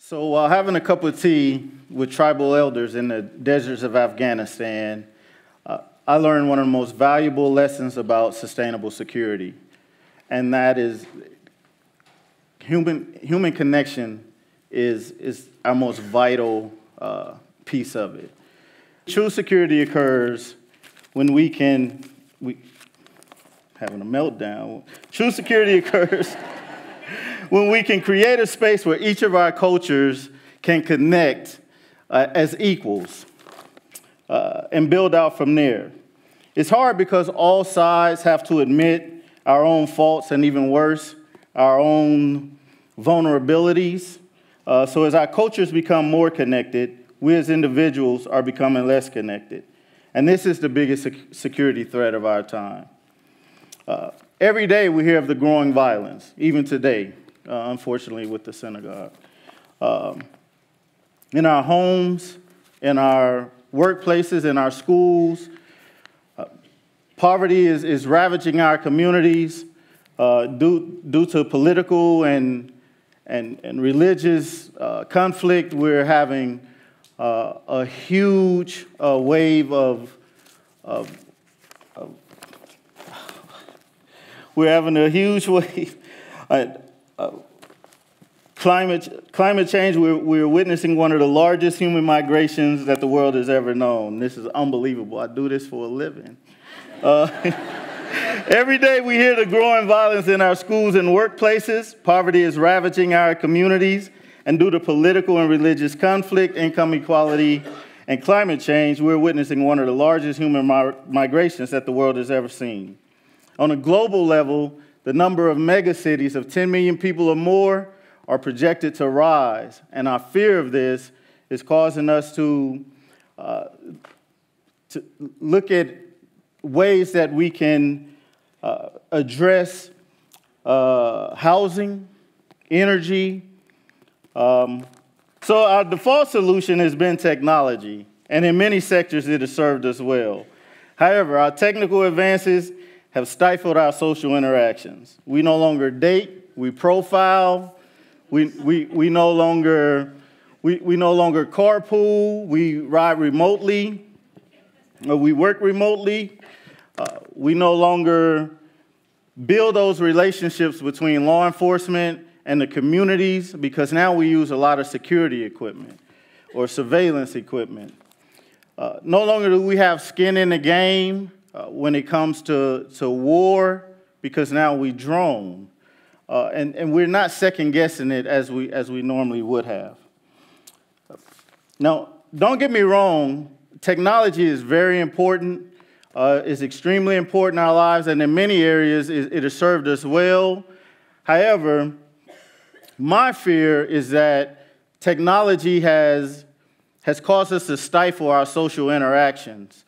So while having a cup of tea with tribal elders in the deserts of Afghanistan, I learned one of the most valuable lessons about sustainable security, and that is human connection is our most vital piece of it. True security occurs when having a meltdown. True security occurs when we can create a space where each of our cultures can connect as equals and build out from there. It's hard because all sides have to admit our own faults and, even worse, our own vulnerabilities. So as our cultures become more connected, we as individuals are becoming less connected. And this is the biggest security threat of our time. Every day we hear of the growing violence, even today, unfortunately, with the synagogue. In our homes, in our workplaces, in our schools, poverty is ravaging our communities due to political and religious conflict. We're having a huge wave we're having a huge wave. Climate change, we're witnessing one of the largest human migrations that the world has ever known. This is unbelievable. I do this for a living. Every day we hear the growing violence in our schools and workplaces. Poverty is ravaging our communities. And due to political and religious conflict, income inequality, and climate change, we're witnessing one of the largest human migrations that the world has ever seen. On a global level, the number of megacities of 10 million people or more are projected to rise. And our fear of this is causing us to look at ways that we can address housing, energy. So our default solution has been technology, and in many sectors it has served us well. However, our technical advances have stifled our social interactions. We no longer date, we profile, we no longer carpool, we ride remotely, or we work remotely. We no longer build those relationships between law enforcement and the communities, because now we use a lot of security equipment or surveillance equipment. No longer do we have skin in the game when it comes to war, because now we drone. And we're not second-guessing it as we normally would have. Now, don't get me wrong, technology is very important. It's extremely important in our lives, and in many areas it has served us well. However, my fear is that technology has caused us to stifle our social interactions.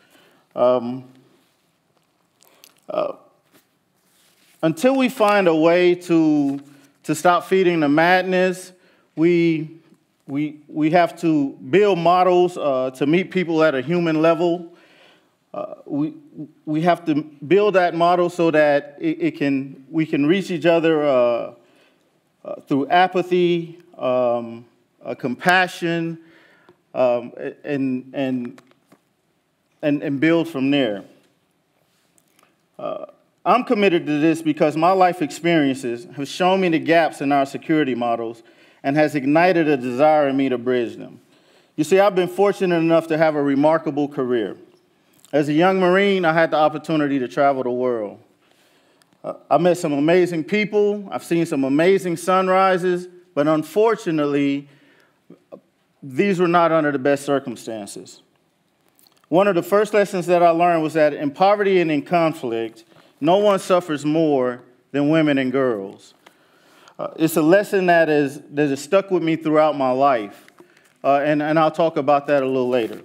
Until we find a way to stop feeding the madness, we have to build models to meet people at a human level. We have to build that model so that we can reach each other through apathy, compassion, and build from there. I'm committed to this because my life experiences have shown me the gaps in our security models and has ignited a desire in me to bridge them. You see, I've been fortunate enough to have a remarkable career. As a young Marine, I had the opportunity to travel the world. I met some amazing people. I've seen some amazing sunrises, but unfortunately, these were not under the best circumstances. One of the first lessons that I learned was that in poverty and in conflict, no one suffers more than women and girls. It's a lesson that has stuck with me throughout my life, and I'll talk about that a little later.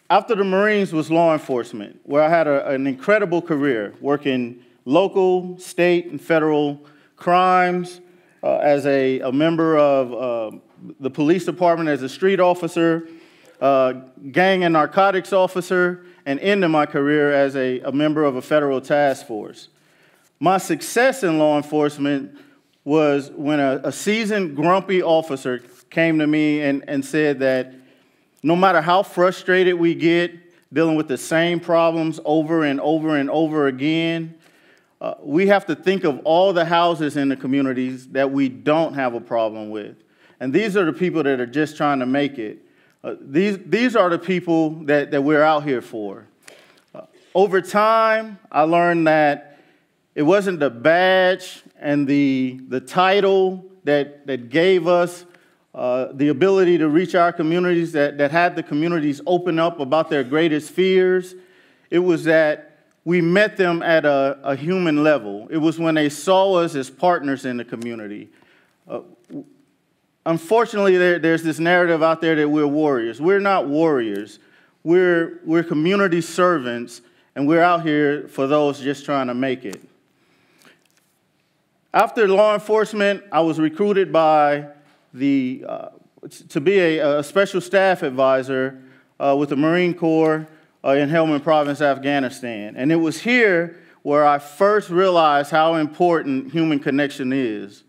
After the Marines was law enforcement, where I had an incredible career working local, state, and federal crimes as a member of the police department, as a street officer, gang and narcotics officer, and ended my career as a member of a federal task force. My success in law enforcement was when a seasoned, grumpy officer came to me and said that no matter how frustrated we get dealing with the same problems over and over and over again, we have to think of all the houses in the communities that we don't have a problem with. And these are the people that are just trying to make it. These are the people that we're out here for. Over time, I learned that it wasn't the badge and the title that gave us the ability to reach our communities, that had the communities open up about their greatest fears. It was that we met them at a human level. It was when they saw us as partners in the community. Unfortunately, there's this narrative out there that we're warriors. We're not warriors. We're community servants, and we're out here for those just trying to make it. After law enforcement, I was recruited by to be a special staff advisor with the Marine Corps in Helmand Province, Afghanistan. And it was here where I first realized how important human connection is.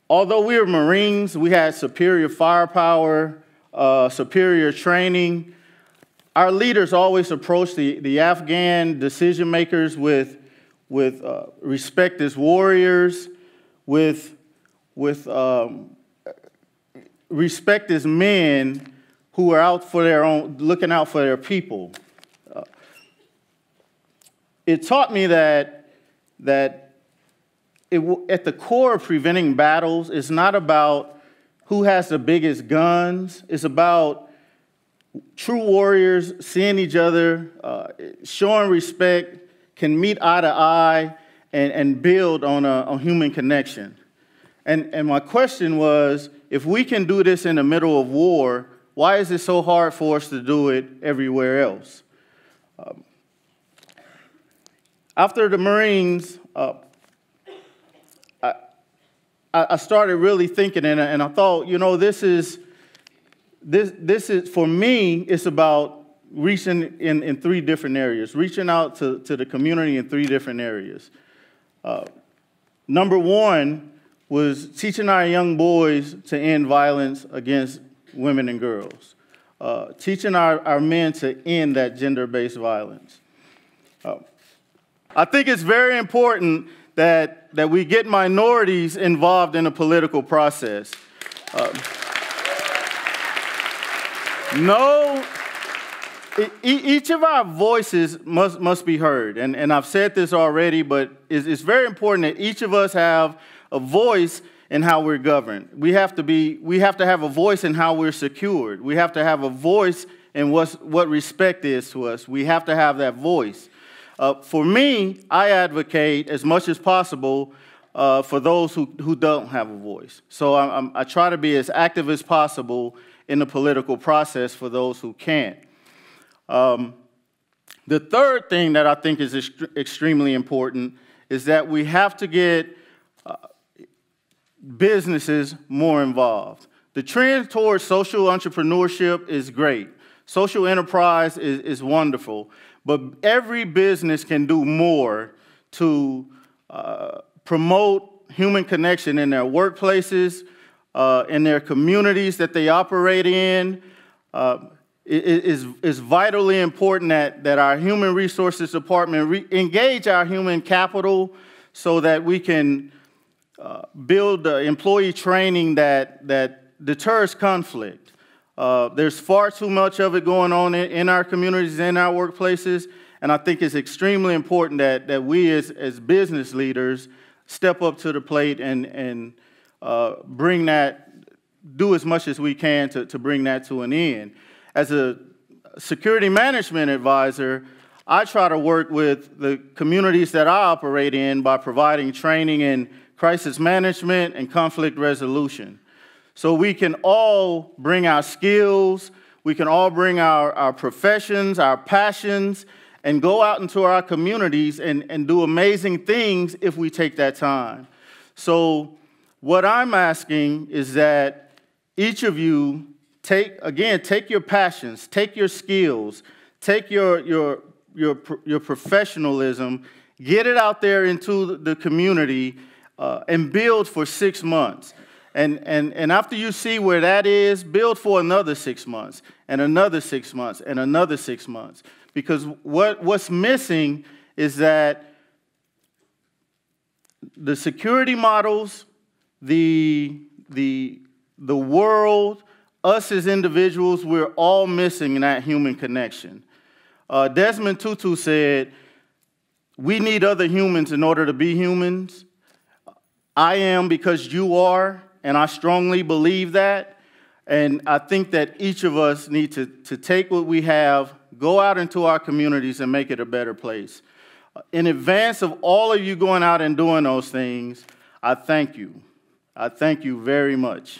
Although we were Marines, we had superior firepower, superior training. Our leaders always approached the Afghan decision makers with respect as warriors, with respect as men who are out for their own, looking out for their people. It taught me that at the core of preventing battles is not about who has the biggest guns. It's about true warriors seeing each other, showing respect, can meet eye to eye, and build on human connection. And my question was, if we can do this in the middle of war, why is it so hard for us to do it everywhere else? After the Marines, I started really thinking, and I thought, you know, this is for me, it's about reaching in three different areas, reaching out to the community in three different areas. Number one was teaching our young boys to end violence against women and girls, teaching our men to end that gender-based violence. I think it's very important that we get minorities involved in the political process. Each of our voices must be heard, and I've said this already, but it's very important that each of us have a voice in how we're governed. We have to have a voice in how we're secured. We have to have a voice in what respect is to us. We have to have that voice. For me, I advocate as much as possible for those who don't have a voice. So I try to be as active as possible in the political process for those who can't. The third thing that I think is extremely important is that we have to get businesses more involved. The trend towards social entrepreneurship is great. Social enterprise is wonderful, but every business can do more to promote human connection in their workplaces, in their communities that they operate in. It is vitally important that our human resources department engage our human capital so that we can build employee training that deters conflict. There's far too much of it going on in our communities, in our workplaces, and I think it's extremely important that we as business leaders step up to the plate and bring that, do as much as we can to bring that to an end. As a security management advisor, I try to work with the communities that I operate in by providing training in crisis management and conflict resolution. So we can all bring our skills, we can all bring our professions, our passions, and go out into our communities and do amazing things if we take that time. So what I'm asking is that each of you take your passions, take your skills, take your professionalism, Get it out there into the community and build for 6 months. And after you see where that is, build for another 6 months, and another 6 months, and another 6 months. Because what's missing is that the security models, the world, us as individuals, we're all missing that human connection. Desmond Tutu said, "We need other humans in order to be humans. I am because you are, and I strongly believe that. And I think that each of us need to take what we have, go out into our communities, and make it a better place." In advance of all of you going out and doing those things, I thank you. I thank you very much.